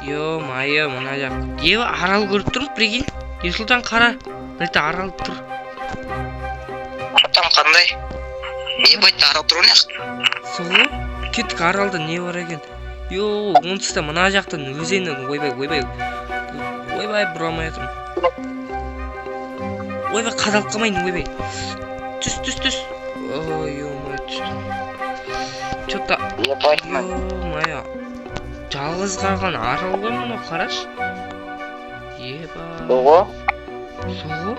Ё-моё, мына жак. Ева арал көрүп туруп, прикинь. Ерсултан кара. Мына арал тур. Там кандай? Ебать, арал тур эмне? Сого? Кеттик, аралда не бар экен? Ё, онсузда мына жактан өзеннен ойбай. Ойбай, бурамай атырмын. Ойбай, кадалып калмайын, ойбай. Түс. Ой, ё-моё, түстүм. Чё-то, ё-моё. Жалгыз калган арал го мына, караш. Еба. Сого? Сого?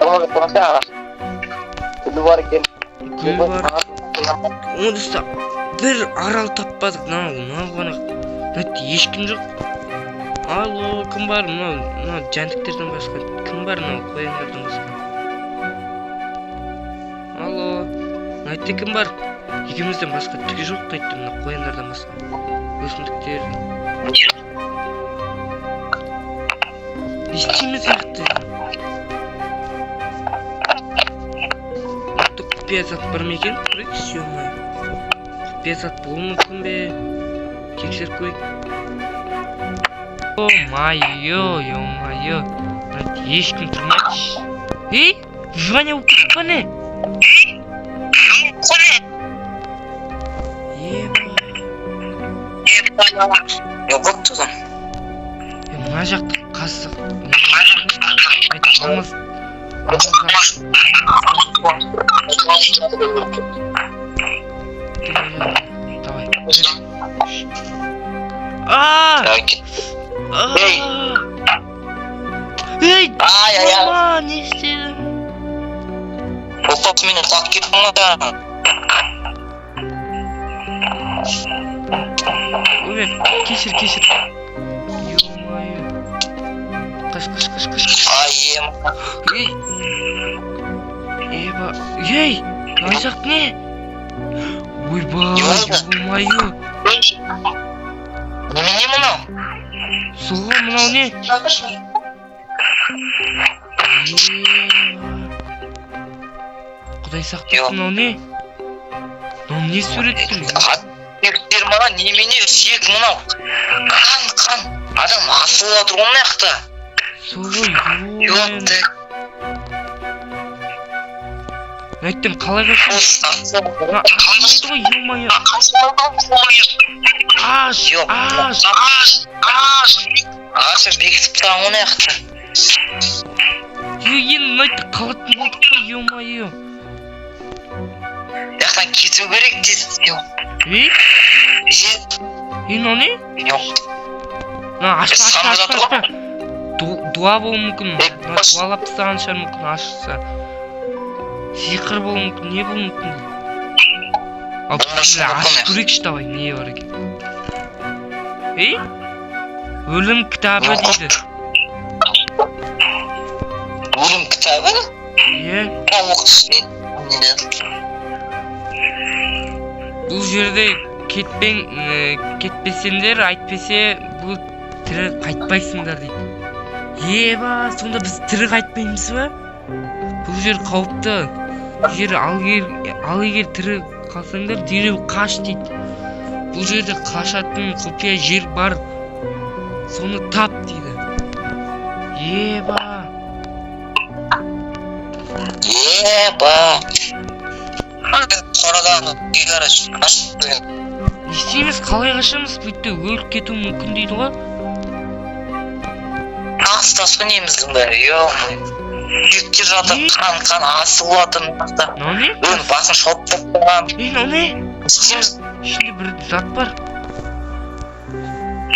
Гүлү бар экен. Гүл бар. Онсузда бир арал таппадык. Мына эчким жок. Алло, ким бар? Мына жантиктерден башка ким бар? Мына кояндардан башка. Алло, айтты ким бар? Экөөбүздөн башка түгү жок айтты, мына кояндардан башка. Өсүмдүктер. Иштеймиз жакты. Купия зат бар ма экен? Көрөйүк, ё-моё. Купия зат болушу мүмкүн бе? Текшерип көрөйүк. Ё-моё. Ешким турмайчы. Эй, Ваня болуп кетип калды. Yok tuzum. Mına jakta казсак. Алмаз. Давай. Эй! Ай! Не істедің? Тоқтап мені тақ кеттің да. Ой, кешір. Ё-моё. Қаш. Ай, ем. Ей! Еба. Ей! Ай жақ не? Ойбай, ё-моё. Немене мынау? Суға мынау не? Құдай сақтасын, мынау не? Мынау не суреттір? Аттектер мана немене сүйек мынау? Қан. Адам асылып отыр ғой мына жақта. Суға, ё-моё. Айттым, қалай қашын? Қалайды ғой, ё-моё. Аш. Ашыр бекітіп тұрған мына жақта. Енді айтты қалатын болдық па, ё-моё. Яқтан кету керек деді. Ей? Мынау не? Ашпа. Дуа болу мүмкін. Дуалап тастаған шығар мүмкін, ашса. Сиқыр болу мүмкін, не болу мүмкін? Ал ашып көрейікші давай, не бар екен? Ей? Өлім кітабы дейді. Өлім кітабы? Е? Бұл жерде кетпесеңдер, айтпесе бұл тірі қайтпайсыңдар дейді. Еба, сонда біз тірі қайтпаймыз ба? Бұл жер қауіпті. Ал егер тірі қалсаңдар, дереу қаш дейді. Бұл жерде қашатын құпия жер бар. Соны тап дейді. Еба. Қорадан егері қашып. Естейміз, қалай қашамыз? Бүйтті өліп кету мүмкін дейді ғой. Астасқы неміздің бәрі, ё-моё. Сүйектер жатыр, қан асылып жатыр. Мынау не? Өн басын шауып тұрған. Мынау не? Істейміз. Ішінде бір зат бар.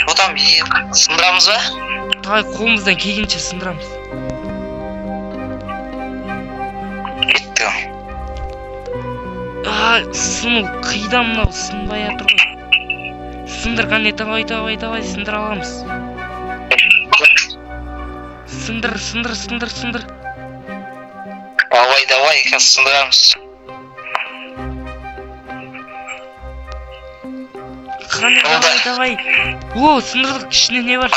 Шотам сындырамыз ба? Давай қолымыздан келгенше сындырамыз. Кетті. Сыну қида мынау сынбай атыр ғой. Сындыр қане, давай, сындыр аламыз. Сындыр. Давай, қазір сындырамыз. Қане, давай. О, сындырдық, ішінде не бар?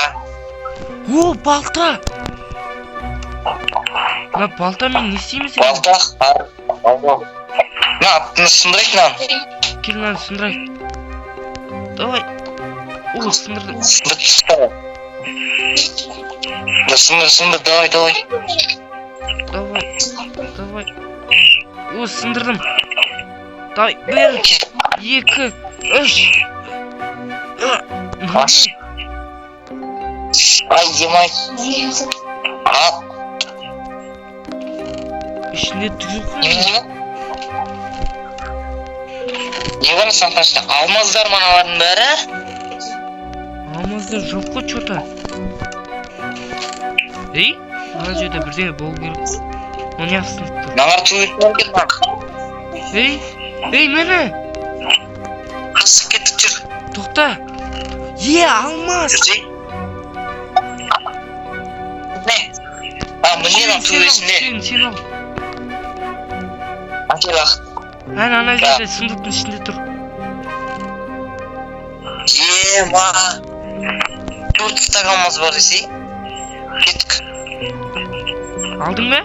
О, балта! Мына балтамен не істейміз? Балта? Сындырайық нан. Кел нан, сындырайық. Давай. О, сындырдым. Да сындыр, давай. Давай. О, сындырдым. Давай, 1, 2, 3. Аш. Ай, емай. Ал. İçinde tüyük var. Не var санташта? Алмаздар маналардың бәрі? Алмаздар жоқ қой чота. Ей, мына жерде бірдеңе болу керек. Оны яқсын. Мыналар туылып кетті. Ей, мені. Асып кеттік жүр. Тоқта. Алмаз. Жүрсей. Не? Міне мына төбесінде. Сен ал. Әкел ақ. Ана жерде сұндықтың ішінде тұр. Ема. 4 стаканымыз бар десей. Кеттік. Алдың ба?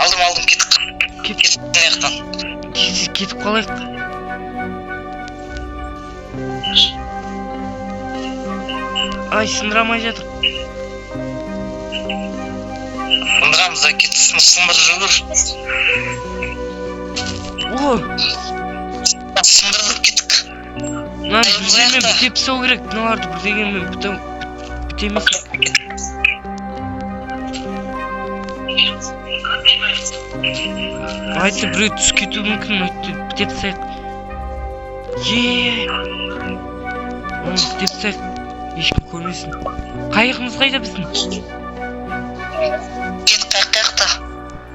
Алдым, кеттік. Кеттік аяқтан. Кетіп қалайық. Ай, сындырамай жатыр. Сындырамыз да кеттік. Сындыр жүгір. О! Сындырдық кеттік. Lan birдеңемен бітеп тастау керек. Мыналарды бірдеңемен бітемес. Айтты біреу түсіп кетуі мүмкін. Айтты бітеп тастайық. Оны бітеп тастайық. Ешкім көрмесін. Қайығымыз қайда біздің? Кет қайықта.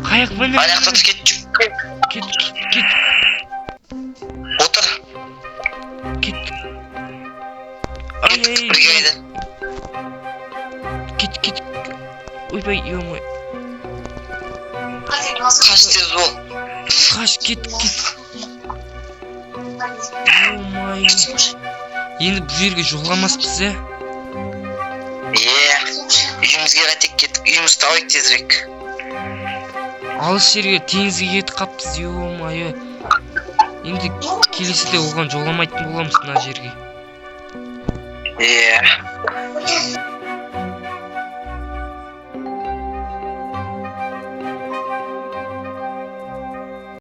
Қайық міне. Аяқта кет. Кет. Отыр. Кет. Бірге айда. Кет. Ойбай, ё-мой. Қаш тез бол. Қаш, кет. Ё-май. Енді бұл жерге жоғаламаспыз, ә? Үйімізге қайтек кеттік. Үйіміз табайық тезірек. Алыс жерге теңізге кетіп қаппыз, ё-май. Енді келесіде оған жоламайтын боламыз мына жерге.